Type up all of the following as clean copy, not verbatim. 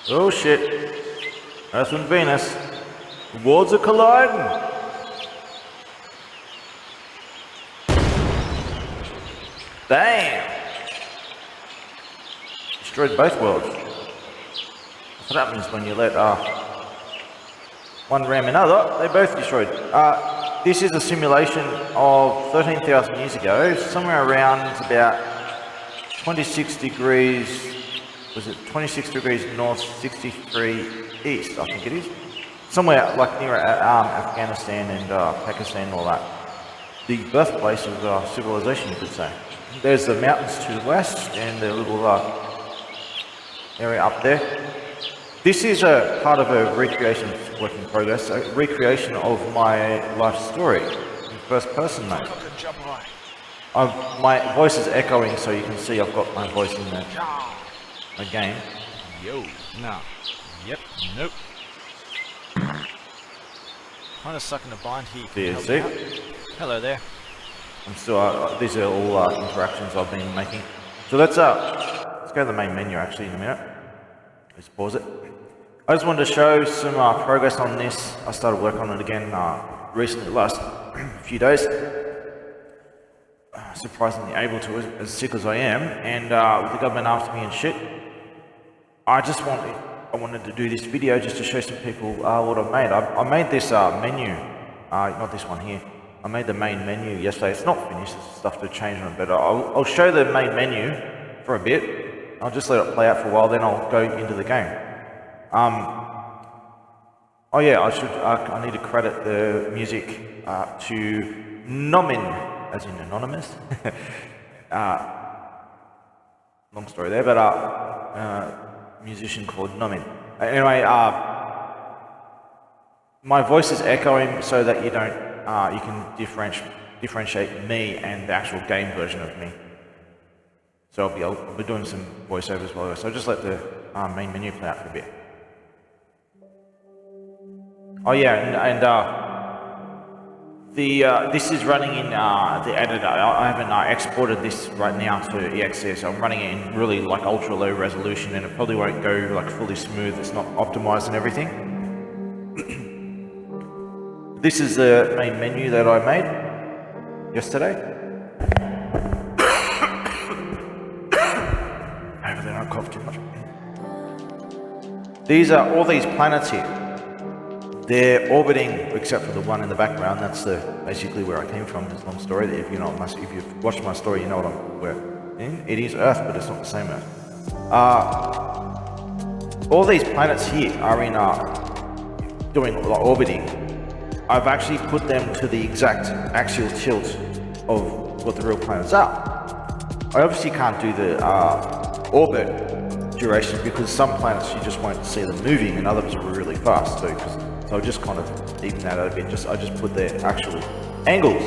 Oh shit. Earth and Venus. Worlds are colliding. Damn. Destroyed both worlds. That's what happens when you let one ram another. They both destroyed. This is a simulation of 13,000 years ago, somewhere around about 26 degrees. Was it 26 degrees north, 63 east, I think it is. Somewhere like near Afghanistan and Pakistan and all that. The birthplace of civilization, you could say. There's the mountains to the west and the little area up there. This is a part of a recreation work in progress, a recreation of my life story in first person mode. My voice is echoing, so you can see I've got my voice in the game. Yo, no. Yep, nope. Kind of stuck in a bind here. Do you see? Hello there. I'm still, these are all interactions I've been making. So let's go to the main menu actually in a minute. Let's pause it. I just wanted to show some progress on this. I started work on it again recently, last few days. Surprisingly able to, as sick as I am, and with the government after me and shit. I wanted to do this video just to show some people what I've made. I made this menu, not this one here. I made the main menu yesterday. It's not finished, there's stuff to change on it, but I'll show the main menu for a bit. I'll just let it play out for a while, then I'll go into the game. Oh yeah, I need to credit the music to Nomin, as in anonymous. Long story there, but musician called Nomin. Anyway, my voice is echoing so that you don't, you can differentiate me and the actual game version of me. So I'll be doing some voiceovers as well. So I'll just let the main menu play out for a bit. Oh yeah, and this is running in the editor. I haven't exported this right now to EXE, so I'm running it in really like ultra low resolution, and it probably won't go like fully smooth. It's not optimized and everything. This is the main menu that I made yesterday. Hopefully I don't cough too much. These are all these planets here. They're orbiting, except for the one in the background. That's basically where I came from. It's a long story. If you've watched my story, you know what I'm in. It is Earth, but it's not the same Earth. All these planets here are in doing orbiting. I've actually put them to the exact axial tilt of what the real planets are. I obviously can't do the orbit duration because some planets you just won't see them moving, and others are really fast. So I'll just kind of even that out a bit. I just put their actual angles.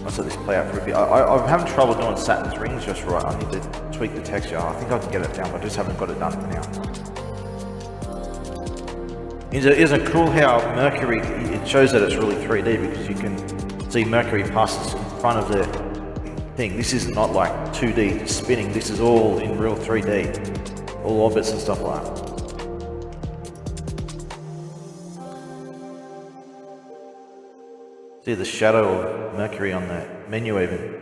Let's let this play out for a bit. I'm having trouble doing Saturn's rings just right. I need to tweak the texture. I think I can get it down, but I just haven't got it done for now. Isn't it cool how Mercury, it shows that it's really 3D because you can see Mercury passes in front of the thing. This is not like 2D spinning, this is all in real 3D. All orbits and stuff like that. See the shadow of Mercury on the menu even.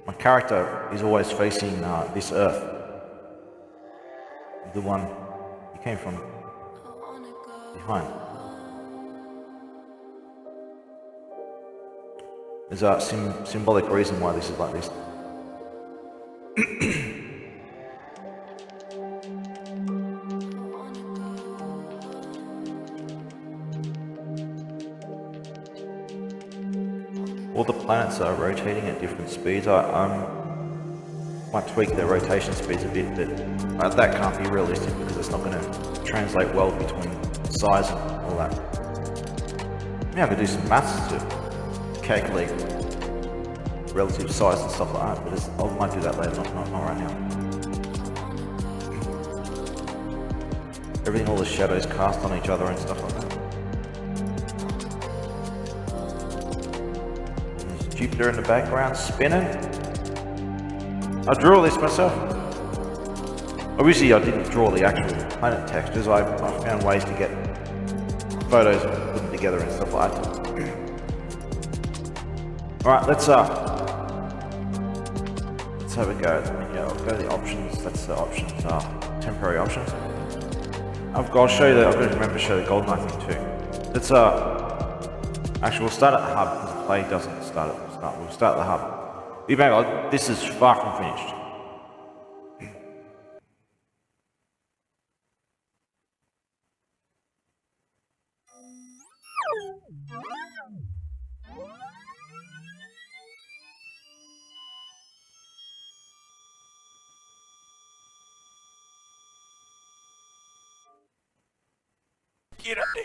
My character is always facing this Earth. The one he came from behind. There's a symbolic reason why this is like this. All the planets are rotating at different speeds. I might tweak their rotation speeds a bit, but that can't be realistic because it's not going to translate well between size and all that. Maybe I could do some maths to calculate relative size and stuff like that, but I might do that later, not right now. Everything, all the shadows cast on each other and stuff like that. Jupiter in the background spinning. I drew all this myself. Obviously I didn't draw the actual planet textures, I found ways to get photos and put them together and stuff like that. Alright, let's have a go. Yeah, I'll go to the options. That's the options, temporary options. I'll show you that. I've got to remember to show the GoldenEye thing too. Let's actually we'll start at the hub because the play doesn't start at the start. We'll start at the hub. This is far from finished. Get up there.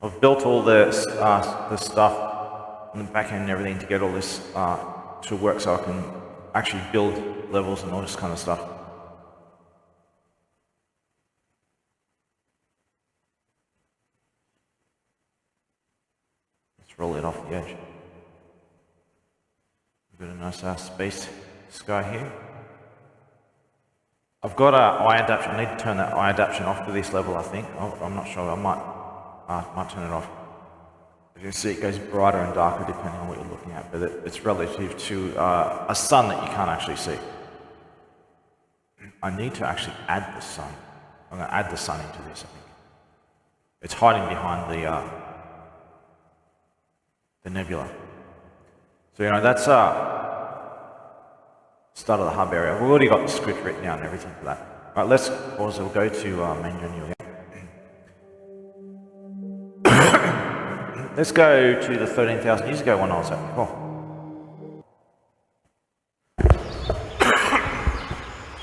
I've built all the stuff on the back end and everything to get all this to work so I can actually build levels and all this kind of stuff. Let's roll it off the edge. We've got a nice space sky here. I've got eye adaptation. I need to turn that eye adaptation off for this level, I think. I'm not sure. I might turn it off. As you can see, it goes brighter and darker depending on what you're looking at, but it's relative to a sun that you can't actually see. I need to actually add the sun. I'm going to add the sun into this, I think. It's hiding behind the nebula. So, that's start of the hub area. We've already got the script written down and everything for that. All right, let's pause. We'll go to main menu again. Let's go to the 13,000 years ago one I was at before.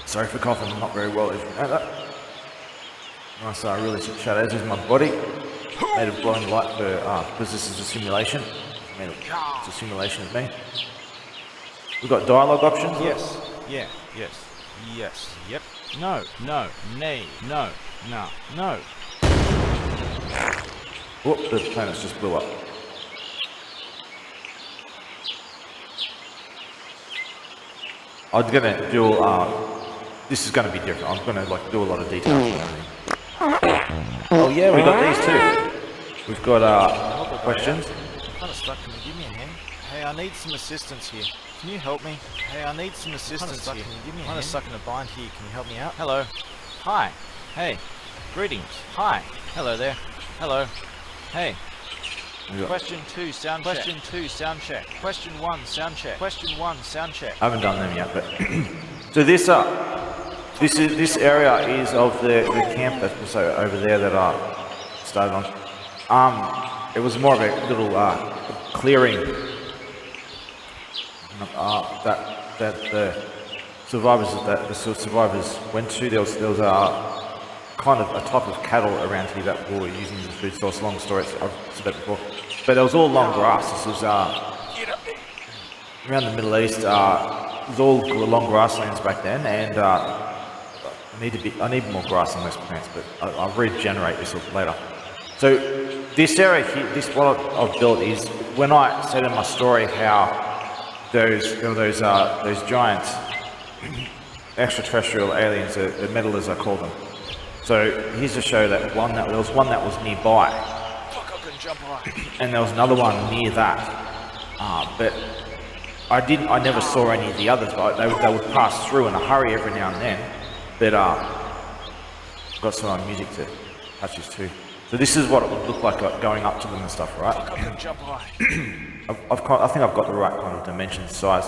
Sorry for coughing, I'm not very well, if you know that. Nice realistic shadows is my body. Made of glowing light for, because this is a simulation. It's a simulation of me. We've got dialogue options. Yes. Yeah. Yes. Yes. Yep. No. No. Nay. No. No. No. Whoop, the planets just blew up. I'm gonna do, this is gonna be different. I'm gonna do a lot of details and everything. Oh yeah, we got these too. We've got, questions. I'm kind of stuck. Can you give me a hand? Hey, I need some assistance here. Can you help me? Hey, I need some assistance here. Can you give me a hand? I'm kind of stuck in a bind here. Can you help me out? Hello. Hi. Hey. Greetings. Hi. Hello there. Hello. Hey. Question 2, sound check. Question 2, sound check. Question 1, sound check. Question 1, sound check. I haven't done them yet, but so this area is of the camp that's over there that I started on. It was more of a little clearing that the survivors went to. There was kind of a type of cattle around here that we were using as a food source. Long story, I've said that before. But it was all long grass. This was around the Middle East. It was all long grasslands back then, and I need more grass on those plants, but I'll regenerate this later. So this area here, what I've built is when I said in my story how those giant extraterrestrial aliens, the meddlers I call them. So here's to show that there was one that was nearby, and there was another one near that. But I never saw any of the others, but they would pass through in a hurry every now and then. But I've got some music to touch this too. So this is what it would look like going up to them and stuff, right? I think I've got the right kind of dimension size.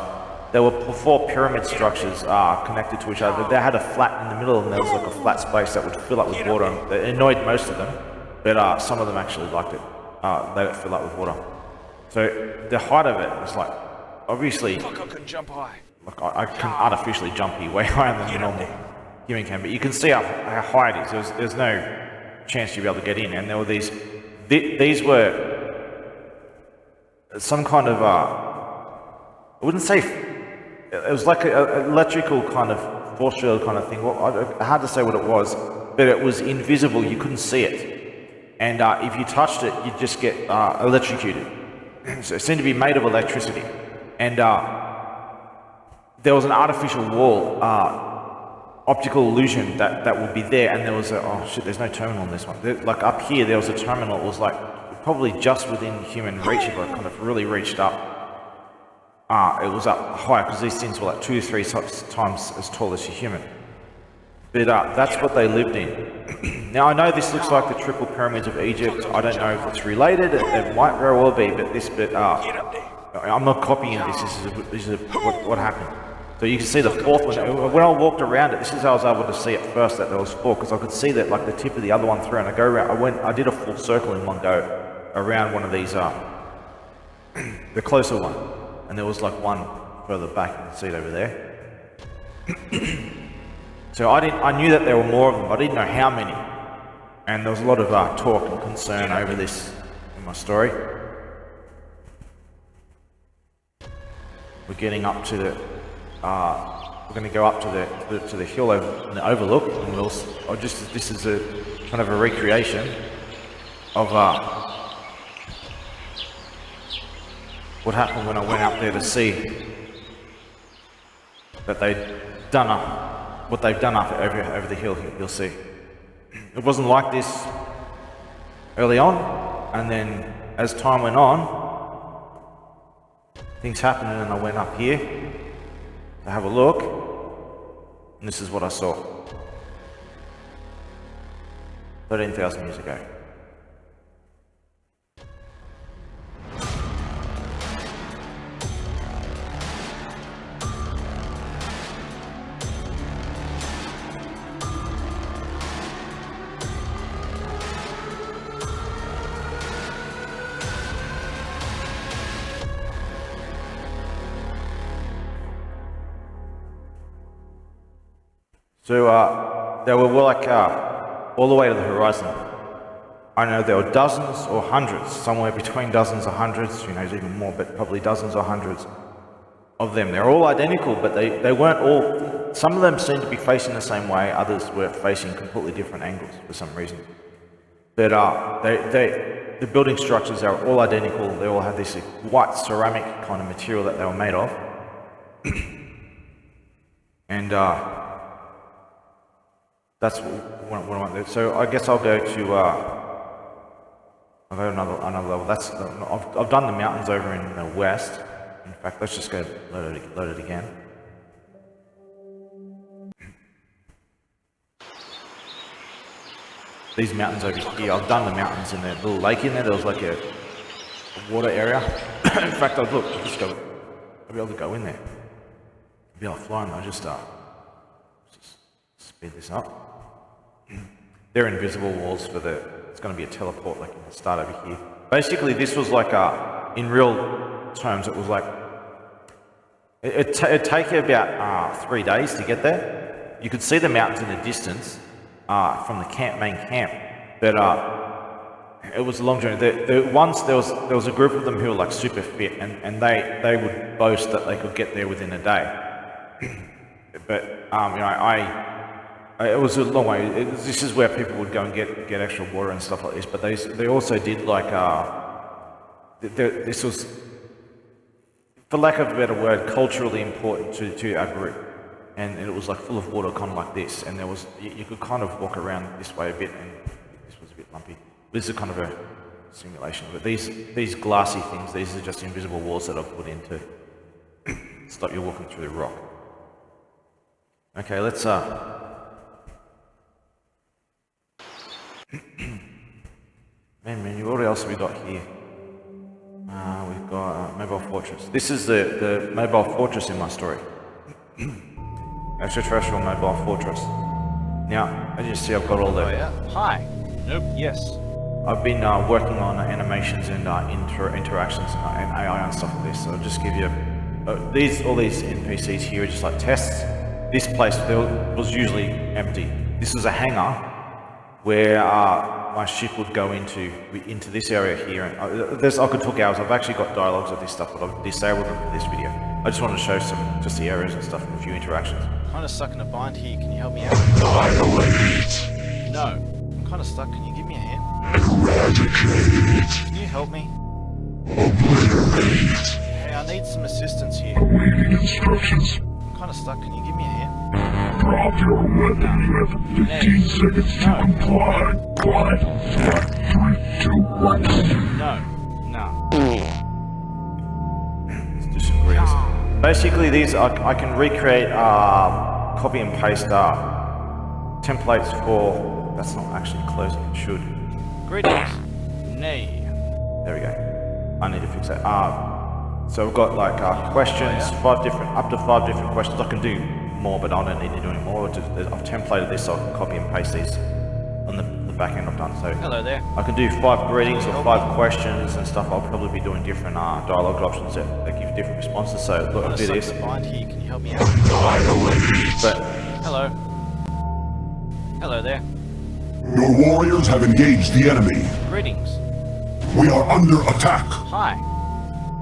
There were four pyramid structures connected to each other. They had a flat in the middle, and there was like a flat space that would fill up with water. It annoyed most of them, but some of them actually liked it. Let it fill up with water. So the height of it was like, obviously, like I can artificially jump here way higher than the normal human can, but you can see how high it is. There's no chance you'd be able to get in, and there were these were some kind of I wouldn't say, it was like an electrical kind of force field kind of thing. Well, hard to say what it was, but it was invisible. You couldn't see it, and if you touched it, you'd just get electrocuted. So it seemed to be made of electricity, and there was an artificial wall, optical illusion that would be there, and there was a, oh shit, there's no terminal on this one. Like up here, there was a terminal. It was like probably just within human reach if I kind of really reached up. It was up high because these things were like 2 to 3 times as tall as a human. But that's what they lived in. Now I know this looks like the triple pyramids of Egypt. I don't know if it's related. It might very well be, but I'm not copying this. This is what happened. So you can see the fourth one. When I walked around it, this is how I was able to see at first that there was 4, because I could see that like the tip of the other one through, and I go around. I did a full circle in one go around one of these, the closer one, and there was like one further back. You can see it over there. So I knew that there were more of them, but I didn't know how many. And there was a lot of talk and concern over this in my story. We're getting up to the. We're going to go up to the hill over the overlook, and this is a kind of a recreation of what happened when I went up there to see that they'd done what they've done up over the hill here. You'll see it wasn't like this early on, and then as time went on, things happened, and I went up here to have a look, and this is what I saw 13,000 years ago. So they were like all the way to the horizon. I know there were dozens or hundreds, somewhere between dozens or hundreds, who knows, even more, but probably dozens or hundreds of them. They're all identical, but they weren't all, some of them seemed to be facing the same way, others were facing completely different angles for some reason. But the building structures are all identical. They all had this white ceramic kind of material that they were made of. And that's what I want to do. So I guess I'll go another level. I've done the mountains over in the west. In fact, let's just go load it again. These mountains over here, I've done the mountains in the little lake in there. There was like a water area. In fact, I'll be able to go in there. I'll be able to fly, and I'll just speed this up. They're invisible walls for it's going to be a teleport, like in the start over here. Basically, this was like, in real terms, it was like, it'd take you about 3 days to get there. You could see the mountains in the distance from the main camp, but it was a long journey. Once there was a group of them who were like super fit, and they would boast that they could get there within a day. But it was a long way. This is where people would go and get extra water and stuff like this. But they also did like this was, for lack of a better word, culturally important to our group, and it was like full of water, kind of like this. And there was you could kind of walk around this way a bit, and this was a bit lumpy. This is kind of a simulation. But these glassy things, these are just invisible walls that I've put in to stop you walking through the rock. Okay, let's Man, what else have we got here? We've got mobile fortress. This is the mobile fortress in my story. Extraterrestrial mobile fortress. Now, as you see, I've got all the... Oh yeah? Hi. Nope. Yes. I've been working on animations and interactions and AI and stuff like this. So I'll just give you... all these NPCs here are just like tests. This place was usually empty. This is a hangar where my ship would go into this area here. And I could talk hours. I've actually got dialogues of this stuff, but I've disabled them for this video. I just wanted to show just the areas and stuff and a few interactions. Kind of stuck in a bind here. Can you help me out? Annihilate. No. I'm kind of stuck. Can you give me a hand? Eradicate. Can you help me? Obliterate. Hey, I need some assistance here. Awaiting instructions. I'm kind of stuck. Can you give me a hand? Drop your weapon. You have 15 seconds to comply. 5, 4, 3, 2, 1. No. Let's do some greens. Basically, these I can recreate copy and paste templates for. That's not actually closing. It should. Greetings. Nay. There we go. I need to fix that. So we've got like questions, up to 5 different questions. I can do more, but I don't need to do any more. I've templated this so I can copy and paste these on the back end I've done. So Hello there. I can do 5 greetings or 5 questions and stuff. I'll probably be doing different dialogue options that give different responses. So look, I'll do this. Bind here. Can you help me out? Annihilate. But Hello. Hello there. Your warriors have engaged the enemy. Greetings. We are under attack. Hi.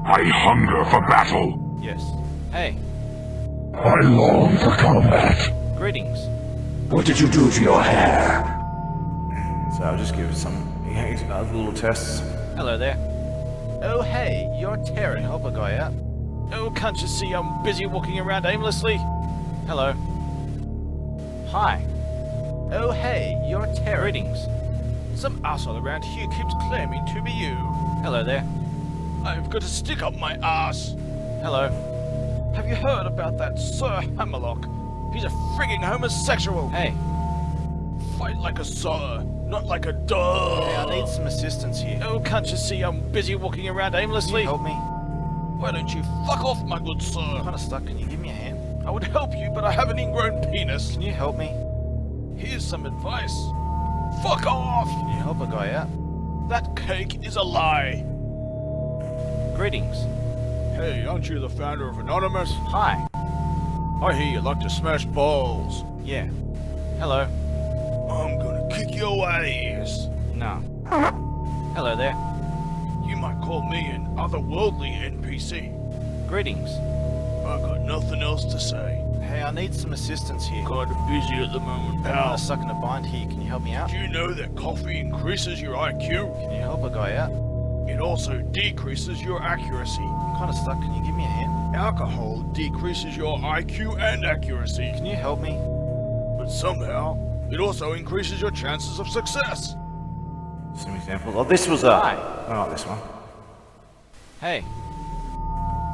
I hunger for battle. Yes. Hey. I long for combat. Greetings. What did you do to your hair? so I'll just give it some little tests. Hello there. Oh hey, you're Terran. Help a guy out. Oh, can't you see I'm busy walking around aimlessly? Hello. Hi. Oh hey, you're Terran. Greetings. Some asshole around here keeps claiming to be you. Hello there. I've got a stick up my ass. Hello. Have you heard about that Sir Hammerlock? He's a frigging homosexual. Hey. Fight like a sir, not like a dog. Hey, I need some assistance here. Oh, can't you see I'm busy walking around aimlessly? Can you help me? Why don't you fuck off, my good sir? I'm kinda stuck. Can you give me a hand? I would help you, but I have an ingrown penis. Can you help me? Here's some advice. Fuck off! Can you help a guy out? That cake is a lie. Greetings. Hey, aren't you the founder of Anonymous? Hi. I hear you like to smash balls. Yeah. Hello. I'm gonna kick your ass. No. Hello there. You might call me an otherworldly NPC. Greetings. I've got nothing else to say. Hey, I need some assistance here. Kinda busy at the moment, pal. I'm kinda stuck in a bind here. Can you help me out? Do you know that coffee increases your IQ? Can you help a guy out? It also decreases your accuracy. I'm kinda stuck. Can you give me a hand? Alcohol decreases your IQ and accuracy. Can you help me? But somehow, it also increases your chances of success. Some examples. Oh, this was Hi. I like this one. Hey.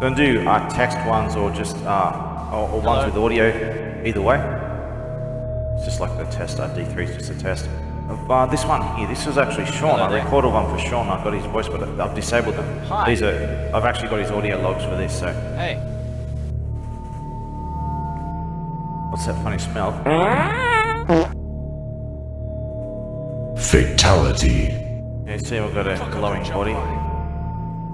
Don't do text ones or just or ones with audio. Either way, it's just like the test. D3 is just a test. This one here. This was actually Sean. Hello I there. recorded one for Sean. I got his voice, but I've disabled them. Hi. These are. I've actually got his audio logs for this. So Hey. what's that funny smell? Fatality. Yeah, see, I've got a glowing body.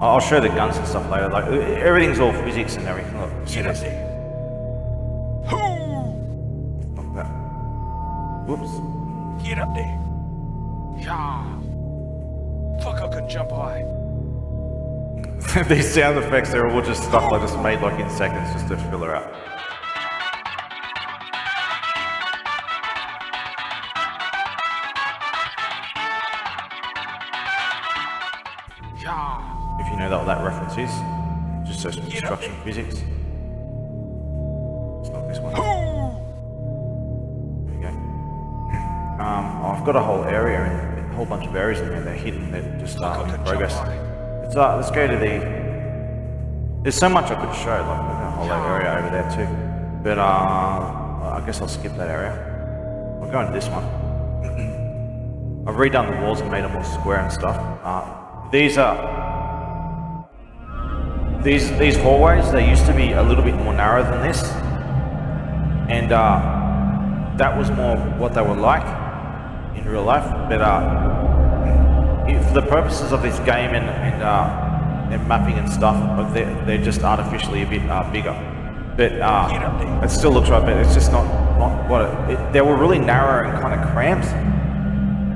I'll show the guns and stuff later. Like everything's all physics and everything. Look, see this? Like that. Whoops. Get up there. Yeah. Fuck, I can jump high. These sound effects, they're all just stuff I just made like in seconds just to fill her out. Yeah. If you know what that reference is, just search construction physics. It's not this one. There you go. I've got a whole area, a whole bunch of areas in there. They're hidden. They're just in progress. Let's go to the. There's so much I could show, like a whole area over there too. But I guess I'll skip that area. I'll go into this one. I've redone the walls and made them all square and stuff. These hallways, they used to be a little bit more narrow than this, and that was more what they were like in real life. But for the purposes of this game and mapping and stuff, they're just artificially a bit bigger. But it still looks right. But it's just not what they were really narrow and kind of cramped.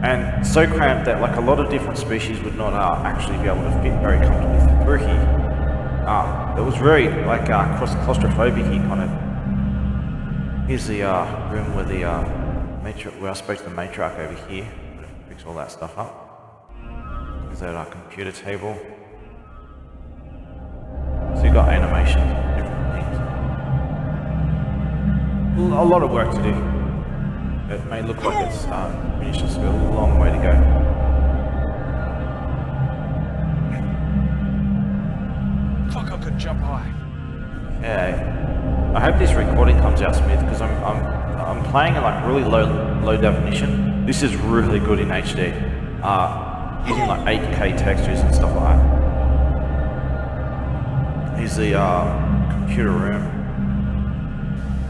And so cramped that like a lot of different species would not actually be able to fit very comfortably through here. It was very like claustrophobic kind of. Here's the room where the where I spoke to the matriarch over here. Fix all that stuff up. There's that computer table. So you got animation, different things. A lot of work to do. It may look like it's finished, just got a long way to go. Fuck, I could jump high. Okay. I hope this recording comes out smooth because I'm playing in like really low definition. This is really good in HD. Using like 8K textures and stuff like that. Here's the computer room.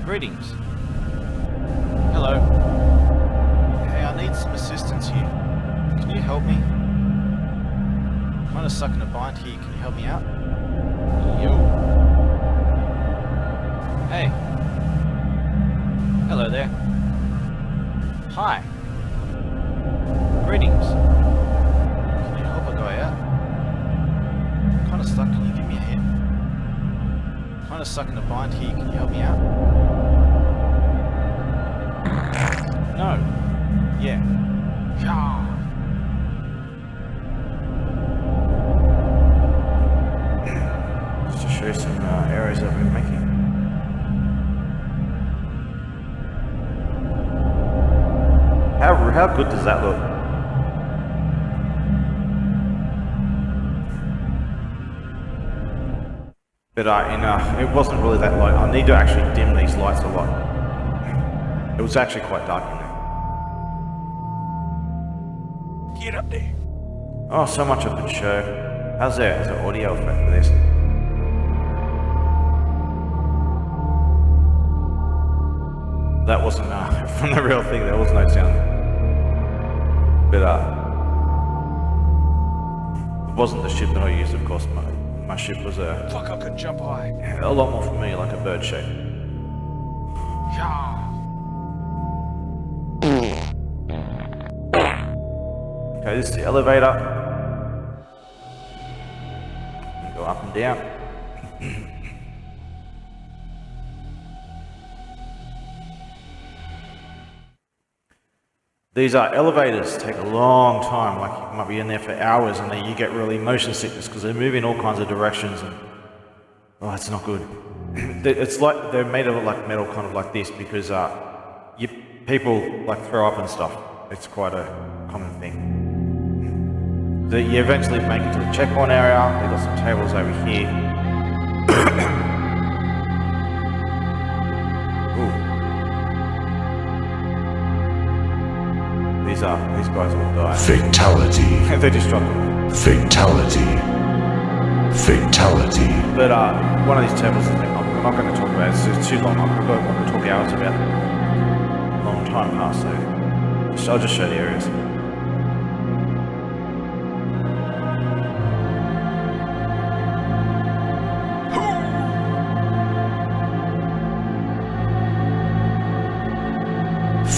Greetings. Hello. Hey, I need some assistance here. Can you help me? I'm kind of stuck in a bind here. Can you help me out? Yo. Hey. Hello there. Hi. Greetings. Can you help a guy out? I'm kind of stuck. Can you give me a hand? I'm kind of stuck in a bind here. Can you help me out? No. Yeah. Yeah. Just to show you some errors that we're making. How good does that look? But it wasn't really that light. I need to actually dim these lights a lot. It was actually quite dark in there. Get up there. Oh, so much I could show. How's there? Is there audio effect for this? That wasn't from the real thing. There was no sound. But it wasn't the ship that I used, of course. My ship was Fuck, I could jump high. a lot more familiar, like a bird shape. Yeah. Okay, this is the elevator. Go up and down. These elevators take a long time, like you might be in there for hours and then you get really motion sickness because they move in all kinds of directions and oh, it's not good. It's like they're made of like metal, kind of like this, because people like throw up and stuff. It's quite a common thing. So you eventually make it to the checkpoint area. They've got some tables over here. Ooh. These guys will die. Fatality. They're destructible. Fatality. Fatality. But one of these tables, I'm not going to talk about it. It's too long. I'm going to talk hours about it. A long time past, so I'll just show the areas.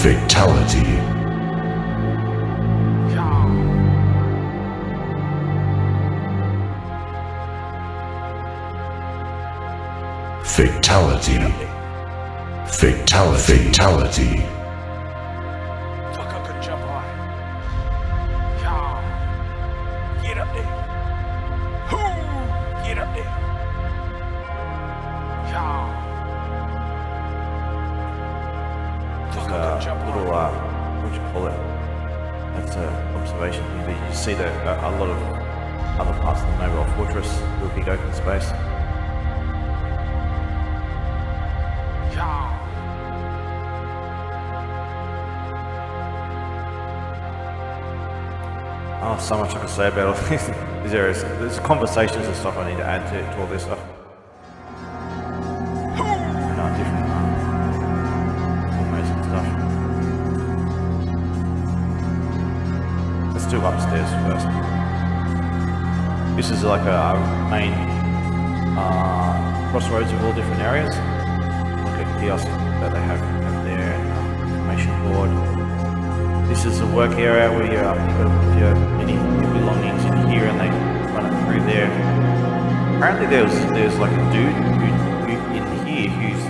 Fatality. Fatality. Fatality. Fatality. Fuck, I could jump high. Yeah. Get up there. Hoo. Get up there. Yeah. Fuck, I could jump high. Little, what do you call it? That's an observation here. You see that a lot of other parts of the mobile fortress will be open space. Oh, so much I can say about all these areas. There's conversations and stuff I need to add to all this stuff. Different amazing stuff. Let's do upstairs first. This is like a main crossroads of all different areas. Look at kiosk that they have there, information board. This is a work area where you've got to put your belongings in here and they run it through there. Apparently there's like a dude who in here who's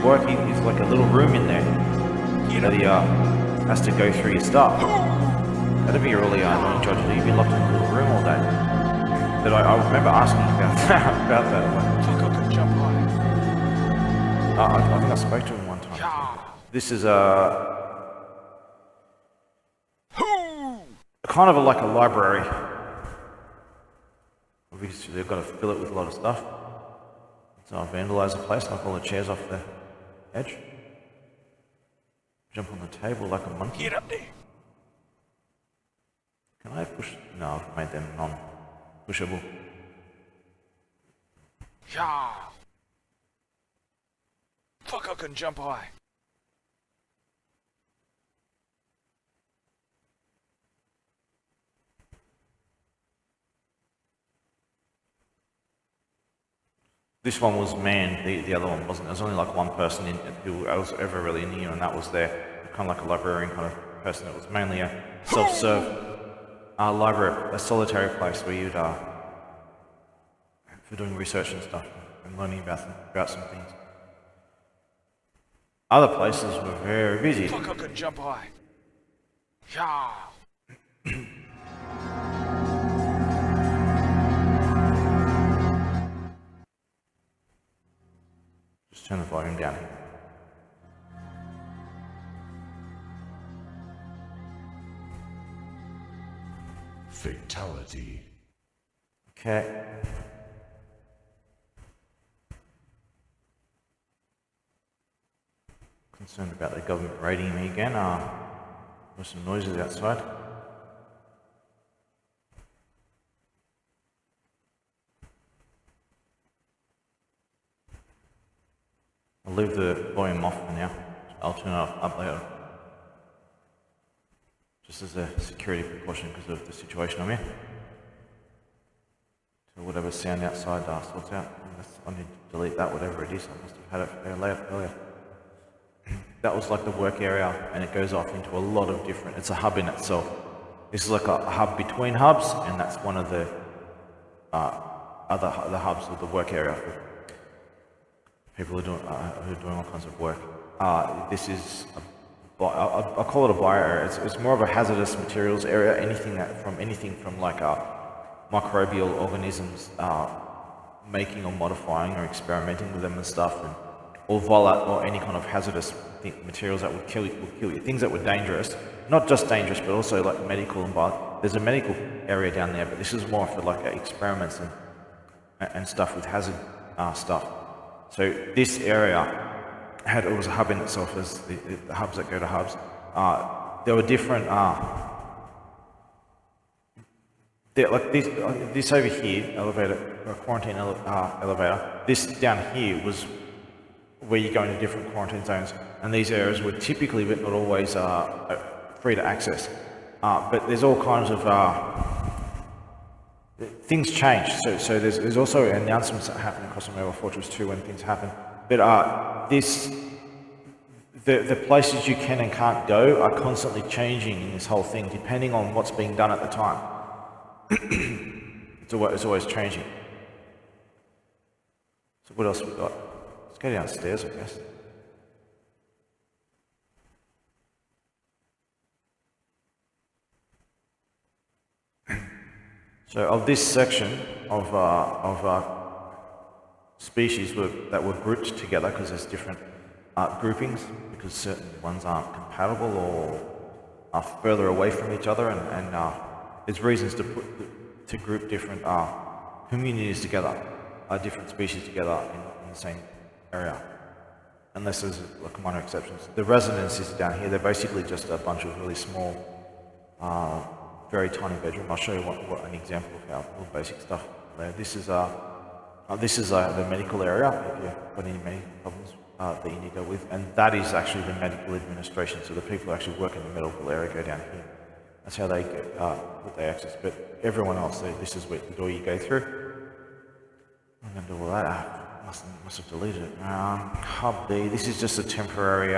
working, he's like a little room in there that he has to go through your stuff. That'd be a really annoying job to do. You'd be locked in a little room all day. But I remember asking about that. Fuck, I can jump high. I think I spoke to him one time. This is kind of like a library. Obviously, they've got to fill it with a lot of stuff. So I'll vandalise the place, knock all the chairs off the edge. Jump on the table like a monkey. Get up there. Can I push? No, I've made them non-pushable. Yeah. Fuck, I can jump high. This one was manned, the other one wasn't. There was only like one person who I was ever really near, and that was there. Kind of like a librarian kind of person. It was mainly a self-serve library, a solitary place where you'd, for doing research and stuff, and learning about some things. Other places were very busy. Fuck, I can jump high. Yeah. Just turn the volume down here. Fatality. Okay. Concerned about the government raiding me again. There's some noises outside. I'll leave the volume off for now. I'll turn it up later. Just as a security precaution because of the situation I'm in. So whatever sound outside sorts out. I need to delete that, whatever it is. I must have had it there earlier. That was like the work area, and it goes off into a lot of different. It's a hub in itself. This is like a hub between hubs, and that's one of the other hubs of the work area for people who are doing all kinds of work. This is I call it a bio area. It's more of a hazardous materials area. Anything from like microbial organisms, making or modifying or experimenting with them and stuff, or volat or any kind of hazardous materials that would kill you. Things that were dangerous, not just dangerous, but also like medical and bio. There's a medical area down there, but this is more for like experiments and stuff with hazard stuff. So this area it was a hub in itself, as the hubs that go to hubs. There were different, like this over here, elevator, quarantine elevator. This down here was where you go into different quarantine zones, and these areas were typically, but not always, free to access. But there's all kinds of things change. So there's also announcements that happen across the Mobile Fortress 2 when things happen. But the places you can and can't go are constantly changing in this whole thing, depending on what's being done at the time. It's always changing. So what else have we got? Let's go downstairs, I guess. So of this section of species that were grouped together, because there's different groupings, because certain ones aren't compatible or are further away from each other, and there's reasons to group different communities together, different species together in the same area, unless there's like minor exceptions. The residences down here, they're basically just a bunch of really small, very tiny bedroom. I'll show you what an example of how little basic stuff there. This is the medical area, if you've got any medical problems that you need to deal with, and that is actually the medical administration. So the people who actually work in the medical area go down here. That's how they get what they access. But everyone else, this is the door you go through. I'm going to do all that. Must have deleted it. Hub B. This is just a temporary.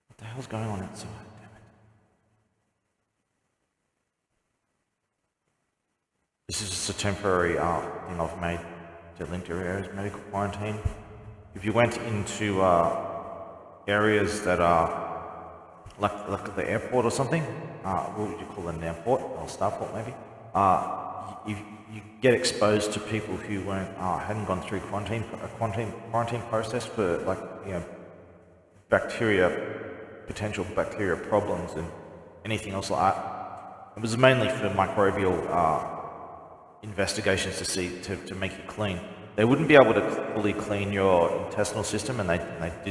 What the hell's going on outside? This is just a temporary thing I've made to link to areas of medical quarantine. If you went into areas that are like the airport or something, what would you call it, an airport or starport maybe? You get exposed to people who hadn't gone through quarantine process for potential bacteria problems and anything else like that. It was mainly for microbial investigations to make you clean. They wouldn't be able to fully clean your intestinal system, and they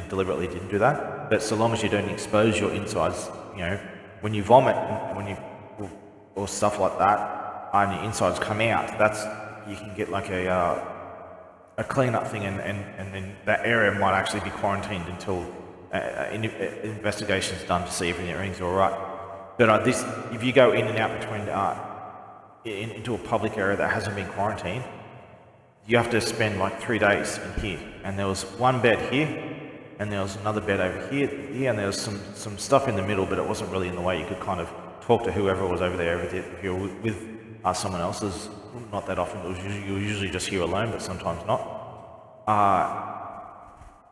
deliberately didn't do that. But so long as you don't expose your insides, when you vomit, or stuff like that, and your insides come out, you can get like a clean-up thing, and then that area might actually be quarantined until investigation's done to see if everything's all right. But if you go in and out between into a public area that hasn't been quarantined, you have to spend like 3 days in here. And there was one bed here, and there was another bed over here, and there was some stuff in the middle, but it wasn't really in the way you could kind of talk to whoever was over there. If you were with someone else's, not that often. You were usually just here alone, but sometimes not.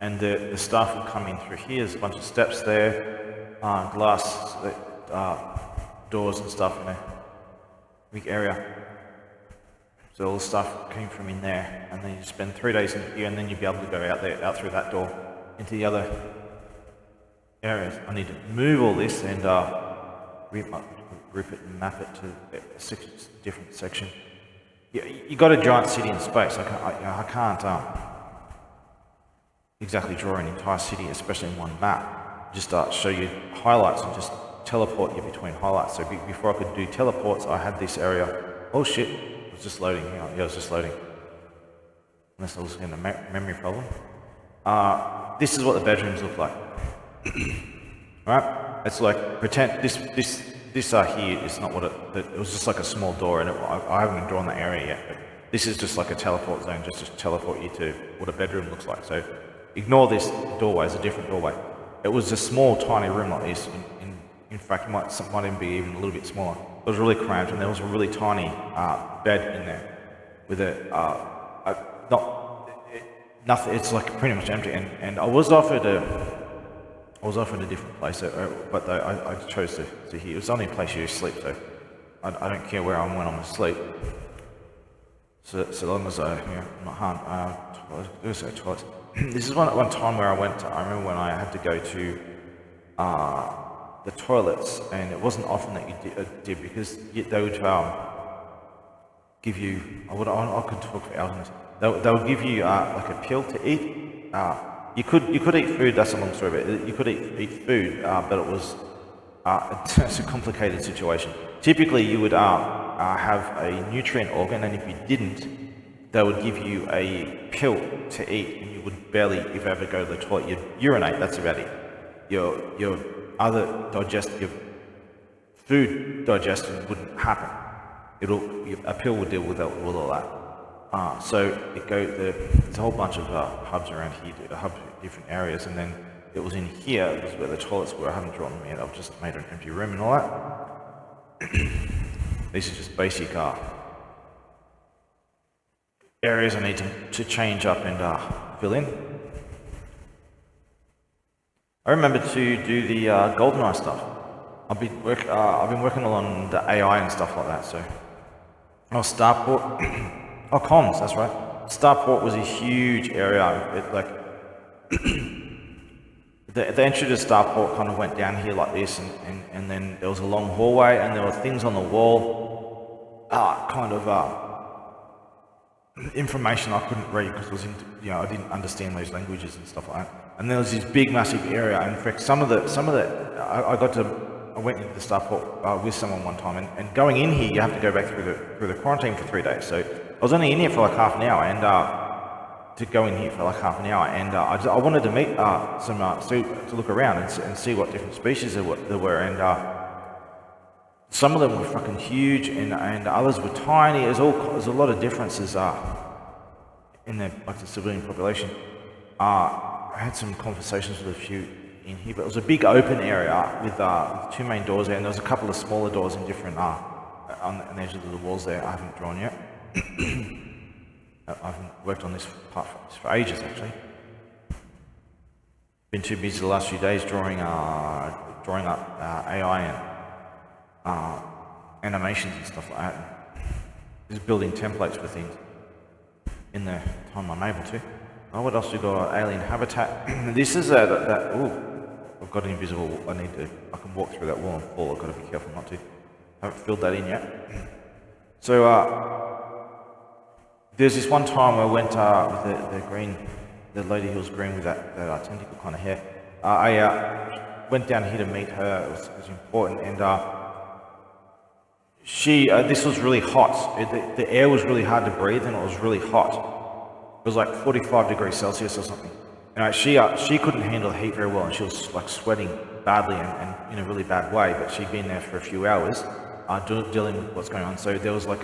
And the staff would come in through here. There's a bunch of steps there, glass doors and stuff in a big area. So all the stuff came from in there, and then you spend 3 days in here, and then you'd be able to go out through that door into the other areas. I need to move all this and group it and map it to a different section. You got a giant city in space. I can't exactly draw an entire city, especially in one map. Just show you highlights and just teleport you between highlights. So before I could do teleports, I had this area. Oh shit, it was just loading. Yeah, it was just loading. Unless I was in a memory problem. This is what the bedrooms look like. Right? It's like, pretend this here is not what it was just like a small door, and I haven't drawn the area yet, but this is just like a teleport zone, just to teleport you to what a bedroom looks like. So ignore this doorway, it's a different doorway. It was a small, tiny room like this. In fact, it might even be even a little bit smaller. It was really cramped, and there was a really tiny bed in there with nothing. It's like pretty much empty. And I was offered a different place, but I chose to here. It was the only place you sleep, so I don't care where I am when I'm asleep. So long as I'm not harmed. Toilets. This is one time where I remember when I had to go to the toilets, and it wasn't often that you did because they would give you. I could talk for hours. They would give you like a pill to eat. You could eat food. That's a long story, but you could eat food, but it was it's a complicated situation. Typically, you would have a nutrient organ, and if you didn't, they would give you a pill to eat, and you would barely, if ever, go to the toilet. You'd urinate. That's about it. Your food digestion wouldn't happen. A pill would deal with all that. So there's a whole bunch of hubs around here, different areas, and then it was in here, it was where the toilets were. I haven't drawn them yet. I've just made an empty room and all that. These are just basic areas I need to change up and fill in. I remember to do the GoldenEye stuff. I've been working on the AI and stuff like that. So, Starport. Oh, comms, that's right. Starport was a huge area. The entry to Starport kind of went down here like this, and then there was a long hallway, and there were things on the wall, information I couldn't read because it was I didn't understand those languages and stuff like that. And there was this big, massive area. In fact, some of the I went into the Starport with someone one time, and going in here, you have to go back through the quarantine for 3 days. So I was only in here for like half an hour, and to go in here for like half an hour, and I wanted to meet to look around and see what different species there were, and some of them were fucking huge, and others were tiny. There's a lot of differences in the civilian population. I had some conversations with a few in here, but it was a big open area with 2 main doors there, and there was a couple of smaller doors in different on the edges of the walls there. I haven't drawn yet. I've worked on this part for ages, actually. Been too busy the last few days drawing up AI and animations and stuff like that. Just building templates for things in the time I'm able to. Oh, what else we got? Alien habitat. This is ooh, I've got an invisible. I can walk through that wall and fall. I've got to be careful not to. Haven't filled that in yet. So there's this one time I went with the lady who was green with that tentacle kind of hair. I went down here to meet her. It was important, and this was really hot. The air was really hard to breathe, and it was really hot. It was like 45 degrees Celsius or something. And she couldn't handle the heat very well, and she was like sweating badly and in a really bad way. But she'd been there for a few hours, dealing with what's going on. So there was like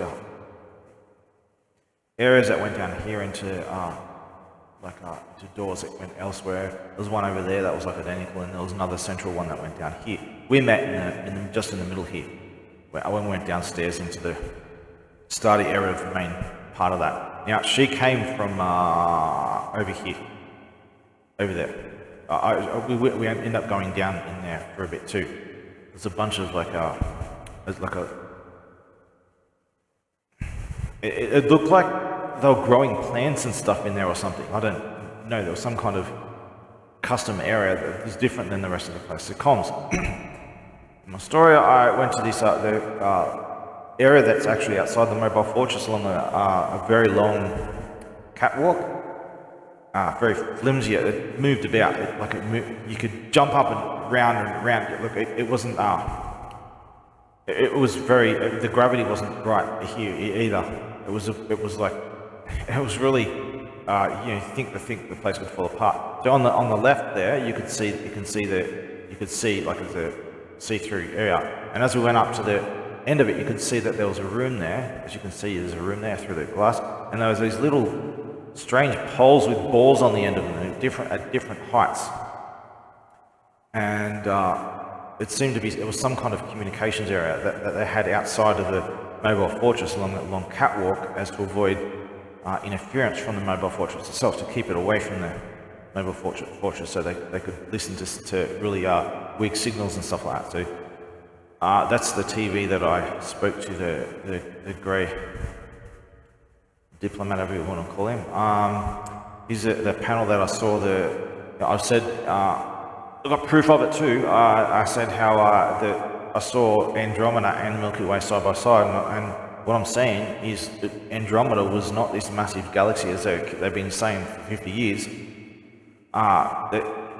areas that went down here into doors that went elsewhere. There was one over there that was like identical, and there was another central one that went down here. We met just in the middle here. When we went downstairs into the study area of the main part of that. Now, she came from over here, over there. We ended up going down in there for a bit too. There's a bunch of it looked like they were growing plants and stuff in there or something. I don't know, there was some kind of custom area that was different than the rest of the place. So comms. In my story, I went to this area that's actually outside the mobile fortress along a very long catwalk, very flimsy. It moved about, you could jump up and round. Look, it wasn't. It was the gravity wasn't right here either. It was really. You think the place would fall apart. So on the left there, you could see like the see-through area, and as we went up to the end of it, you could see that there was a room there. As you can see, there's a room there through the glass, and there was these little strange poles with balls on the end of them at different heights, and it seemed to be it was some kind of communications area that they had outside of the mobile fortress along that long catwalk, as to avoid interference from the mobile fortress itself, to keep it away from the mobile fortress, so they could listen to really weak signals and stuff like that. So that's the TV that I spoke to the grey diplomat, whatever you want to call him. He's the panel that I saw. I said I got proof of it too. I said how I saw Andromeda and Milky Way side by side, and what I'm saying is that Andromeda was not this massive galaxy as they've been saying for 50 years.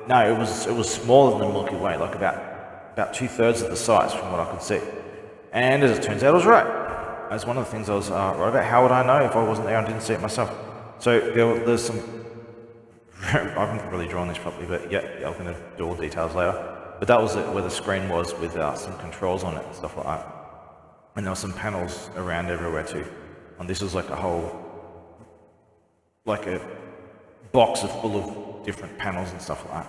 No, it was smaller than the Milky Way, like about 2/3 of the size from what I could see. And as it turns out, I was right. That's one of the things I was right about. How would I know if I wasn't there and didn't see it myself? So there's some. I haven't really drawn this properly, but yeah, I'm going to do all the details later. But that was where the screen was, with some controls on it and stuff like that. And there were some panels around everywhere too. And this was like a box full of different panels and stuff like that.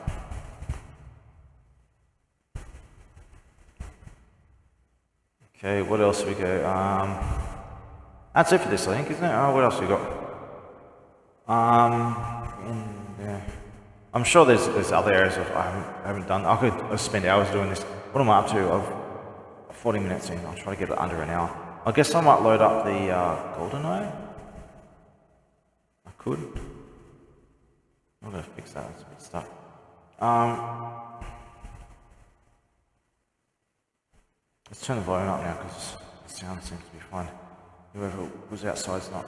Okay, what else we go? That's it for this, I think, isn't it? Oh, what else we got? Yeah. I'm sure there's other areas I haven't done. I could spend hours doing this. What am I up to? I've 40 minutes in. I'll try to get it under an hour. I guess I might load up the golden eye. I could. I'm gonna fix that. It's a bit stuck. Let's turn the volume up now because the sound seems to be fine. Whoever was outside's not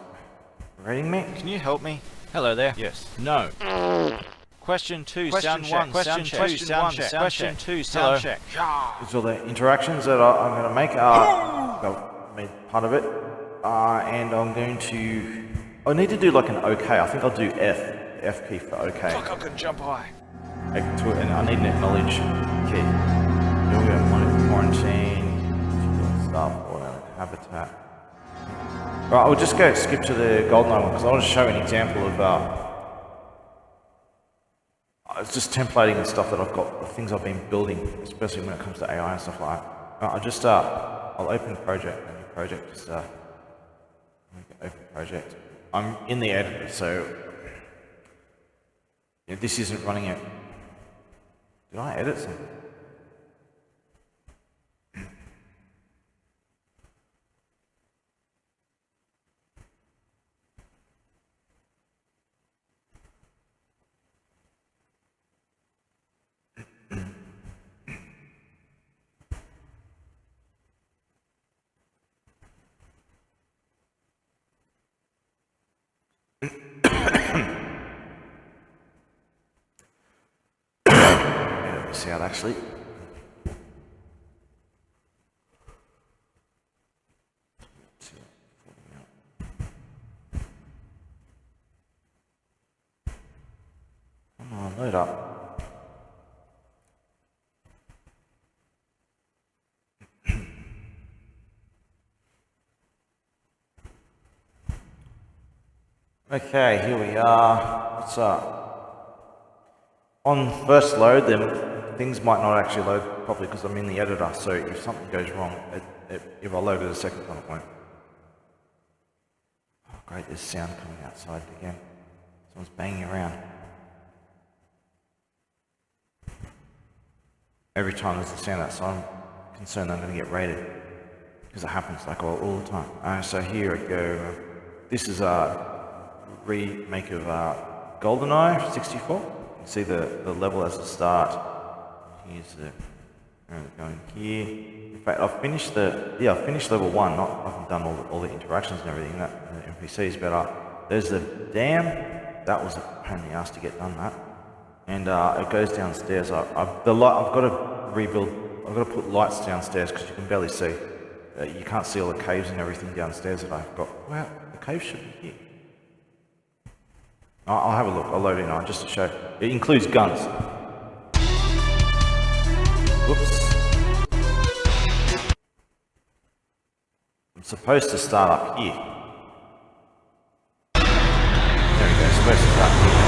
reading me. Can you help me? Hello there. Yes. No. Question 2, sound check. Question 2, sound check. Question 2, sound check. These are the interactions that I'm going to make. I've made part of it. And I'm going to... I need to do like an OK. I think I'll do F key for OK. Fuck, I can jump high. And I need an acknowledge key. Here we go. Monitor quarantine. Stuff. Habitat. Right, I'll just skip to the GoldenEye one because I want to show an example of it's just templating and stuff that I've got, the things I've been building, especially when it comes to AI and stuff like that. I'll open project, a new project. Just open project. I'm in the editor, so yeah, this isn't running it. Did I edit something? Edit this out actually. Come on, load up. Okay, here we are. What's up? On first load, then things might not actually load properly because I'm in the editor. So if something goes wrong, if I load it a second time, it won't. Oh, great! There's sound coming outside again. Someone's banging around. Every time there's a sound outside, I'm concerned I'm going to get raided because it happens like all the time. So here I go. This is a remake of GoldenEye 64. You can see the level as a start. Here's the going here. In fact, I've finished level 1. I haven't done all the interactions and everything that the NPCs, but there's the dam. That was a pain in the ass to get done that, and it goes downstairs. I've got to rebuild. I've got to put lights downstairs because you can barely see. You can't see all the caves and everything downstairs that I've got. Well, the cave should be here. I'll have a look. I'll load it on just to show. It includes guns. Whoops. I'm supposed to start up here. There we go. Supposed to start here.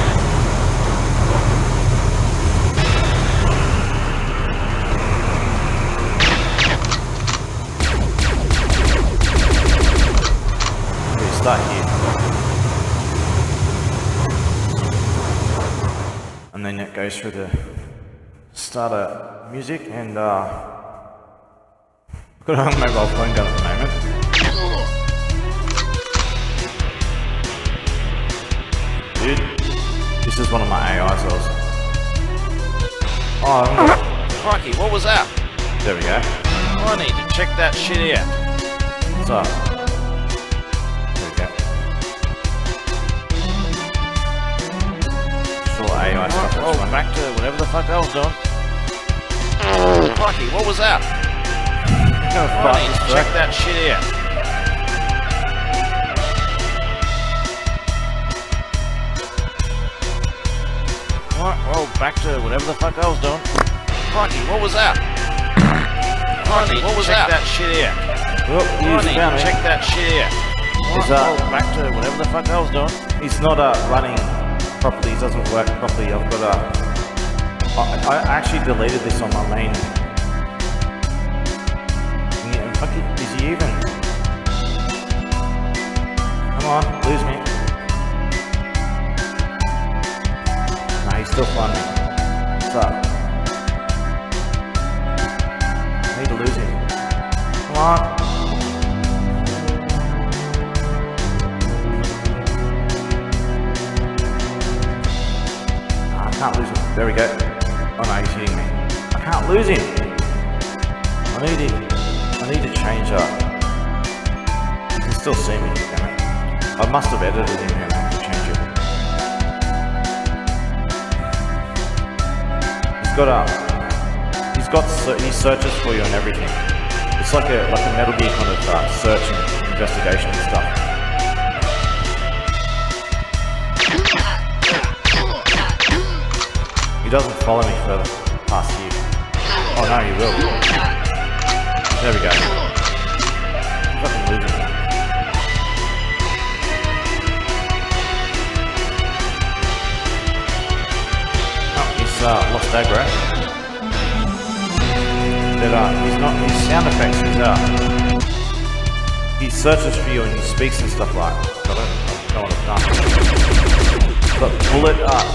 Start here. And then it goes through the starter music, and I've got a mobile phone gun at the moment. Dude, this is one of my AIs also. Oh, Crikey, what was that? there we go. I need to check that shit out. What's up? There we go. Sure, AI stuff. Oh, back to whatever the fuck I was doing. Crikey, what was that? I need to check that shit out. Well, back to whatever the fuck I was doing. Crikey, what was that? Crikey, what was that? Check that shit out. Oh, I need to check that shit out. Is back to whatever the fuck I was doing. It's not running properly. It doesn't work properly. I've got I actually deleted this on my main. Yeah, fuck it. Is he even? Come on, lose me. Nah, he's still fun. What's up? I need to lose him. Come on. I can't lose him. There we go. Oh no, he's hitting me. I can't lose him. I need to change up. You can still see me, damn it. I must have edited him and I have to change it. He searches for you and everything. It's like a Metal Gear kind of search and investigation and stuff. He doesn't follow me further past here. Oh no, he will. There we go. Fucking losing me. Oh, he's lost aggro. But his sound effects, he searches for you and he speaks and stuff like that. I don't know what I've done. But bullet up.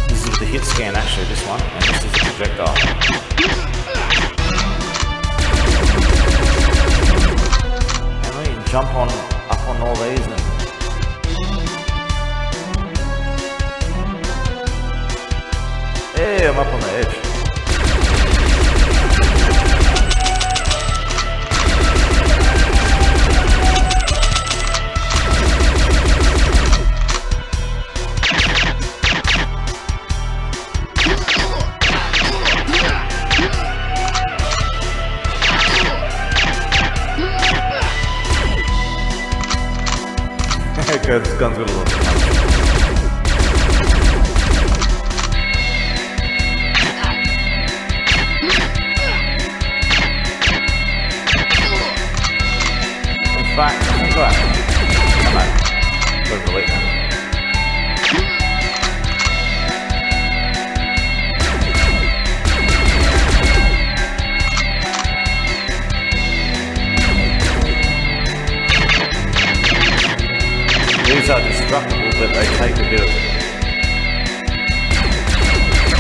This is the hit scan actually, this one, and this is the projectile. And we can jump up on all these and hey, I'm up on the edge. Okay, this gun's got a little bit. In fact, look at that. Come on. Go delete now. These are destructible, but they take a bit of...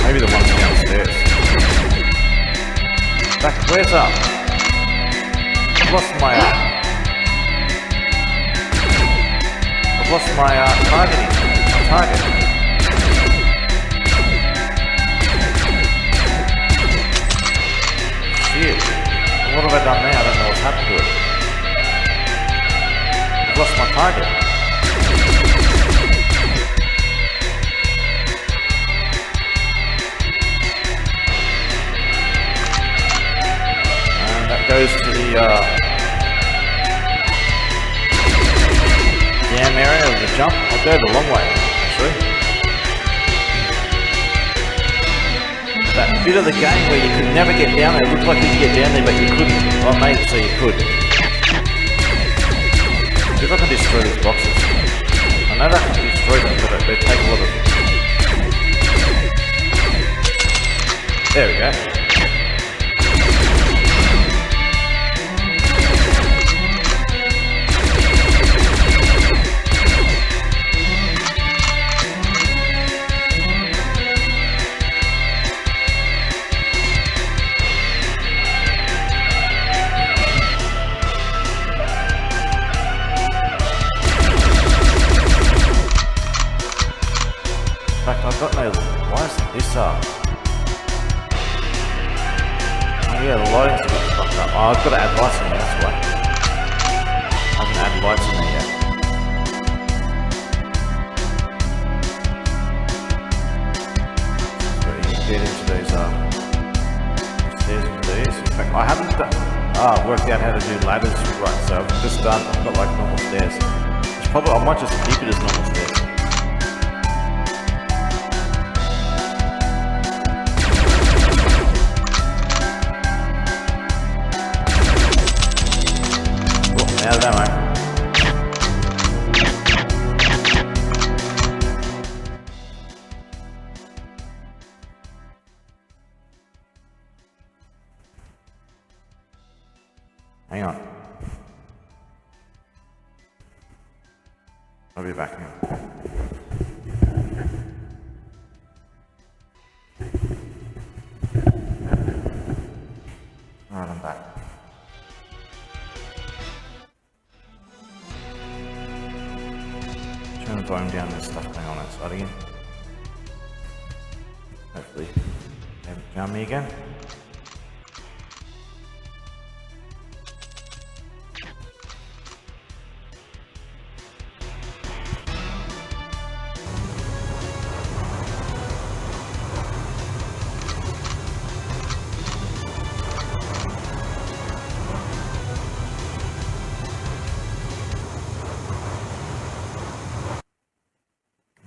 Maybe the ones downstairs. Back, where's up? I've lost my... I've lost my targeting. My target. Shit. What have I done now? I don't know what's happened to it. I've lost my target. Goes to the jam area of the jump. I'll go the long way, actually. That bit of the game where you could never get down there. It looked like you could get down there, but you couldn't. I made it so you could. See if I can destroy these boxes. I know that I can destroy them, but they take a lot of... There we go. I've got no... Why is this up? Oh yeah, the lighting's a bit fucked up. Oh, I've got to add lights in there, that's why. I haven't added lights in there yet. So you can get into these stairs with these. In fact, I haven't worked out how to do ladders right, so I've just done... I've got like normal stairs. It's probably... I might just keep it as normal stairs. Out of ammo. Hang on. I'll be back now. Alright, I'm back. Turn the volume down, there's stuff going on outside again. Hopefully they haven't found me again.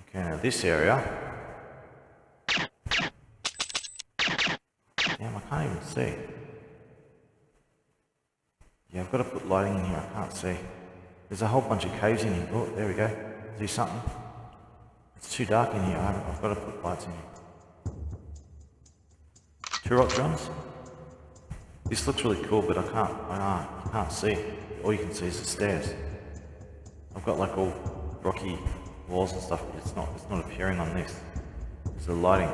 Okay, now this area. Damn, I can't even see. Yeah, I've got to put lighting in here, I can't see. There's a whole bunch of caves in here. Oh, there we go. See something? It's too dark in here, I've got to put lights in here. 2 rock drums. This looks really cool, but you can't see. All you can see is the stairs. I've got like all rocky walls and stuff. It's not appearing on this. It's the lighting.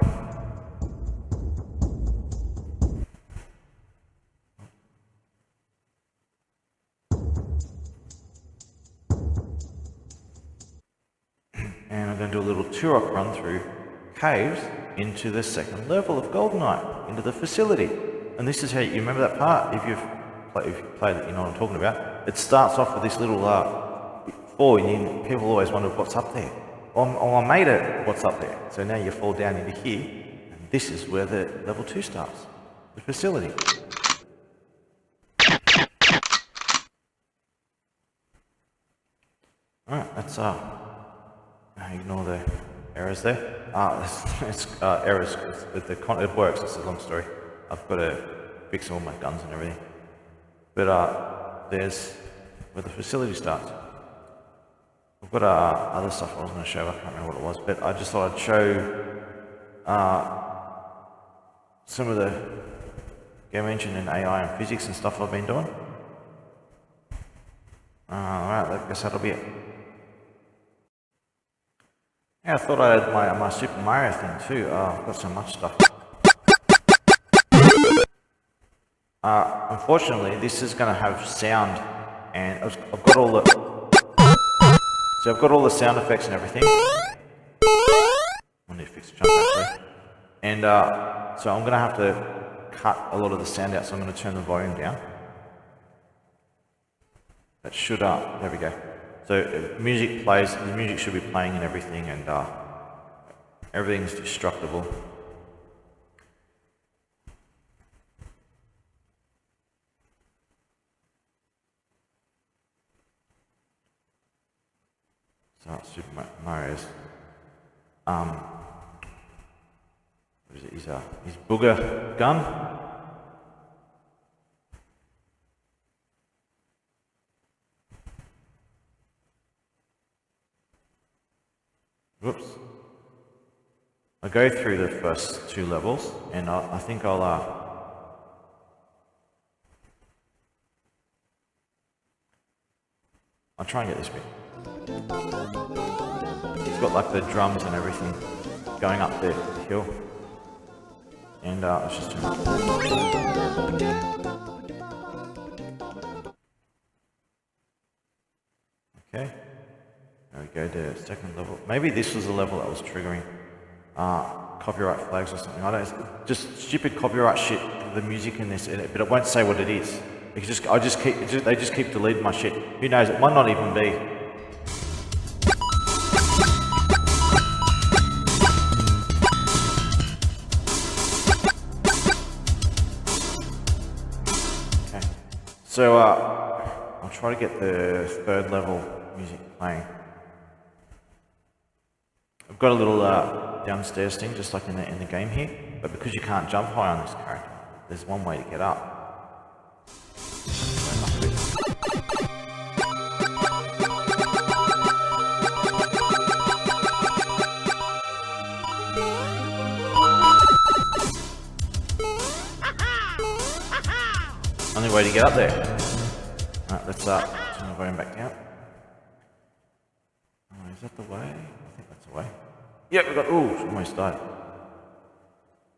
And I'm going to do a little Turok run through caves into the second level of Goldeneye, into the facility. And this is how you remember that part. If you've played it, you know what I'm talking about. It starts off with this little fall, and people always wonder what's up there. Oh, I made it. What's up there? So now you fall down into here, and this is where the level 2 starts, the facility. All right, that's ignore the errors there. It's errors. It works. It's a long story. I've got to fix all my guns and everything. But there's where the facility starts. I've got other stuff I was going to show. I can't remember what it was, but I just thought I'd show some of the game engine and AI and physics and stuff I've been doing. Alright, I guess that'll be it. Yeah, I thought I'd add my Super Mario thing too. I've got so much stuff. Unfortunately, this is going to have sound, and I've got all the... So I've got all the sound effects and everything. I need to fix the jump actually. And so I'm going to have to cut a lot of the sound out, so I'm going to turn the volume down. That should, there we go. So music plays, the music should be playing and everything, and everything's destructible. So Super Mario's, what is it? His booger gun. Whoops. I'll go through the first 2 levels, and I think I'll try and get this bit. It's got like the drums and everything going up the hill, and let's just turn it. Okay. There we go, the second level. Maybe this was the level that was triggering copyright flags or something. I don't. Just stupid copyright shit. The music in this, but it won't say what it is. They just keep deleting my shit. Who knows? It might not even be. Okay. So I'll try to get the 3rd level music playing. I've got a little downstairs thing, just like in the game here, but because you can't jump high on this character, there's one way to get up. Only way to get up there. Alright, let's turn the volume back down. Oh, is that the way? I think that's the way. Yep, we've got, ooh, almost died.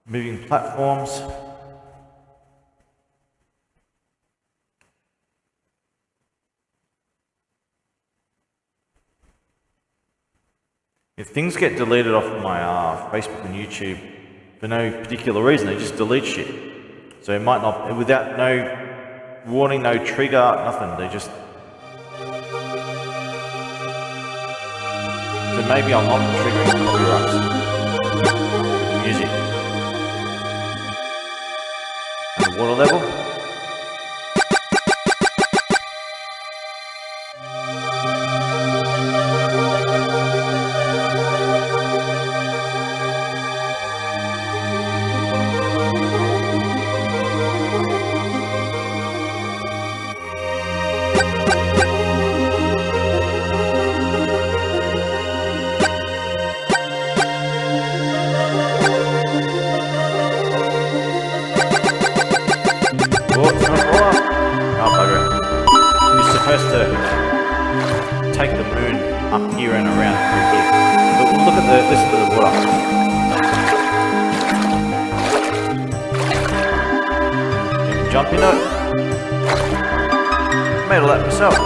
Moving platforms. If things get deleted off my Facebook and YouTube for no particular reason, they just delete shit. So it might not, without no warning, no trigger, nothing, they just... So maybe I'm not triggering copyrights. Music. And the water level. up here and around through here. But look at listen to the water. You can jump into it. Made all that myself.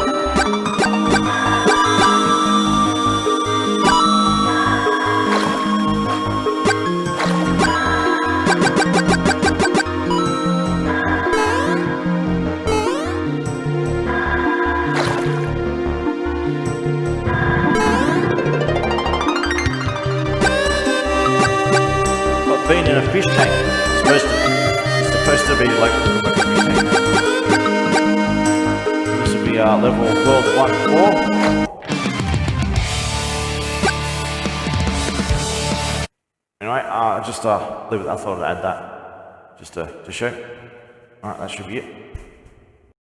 Being in a fish tank, it's supposed to be like a fish tank. This will be our level world 1-4. Anyway, just leave it. I thought I'd add that just to show. Alright, that should be it.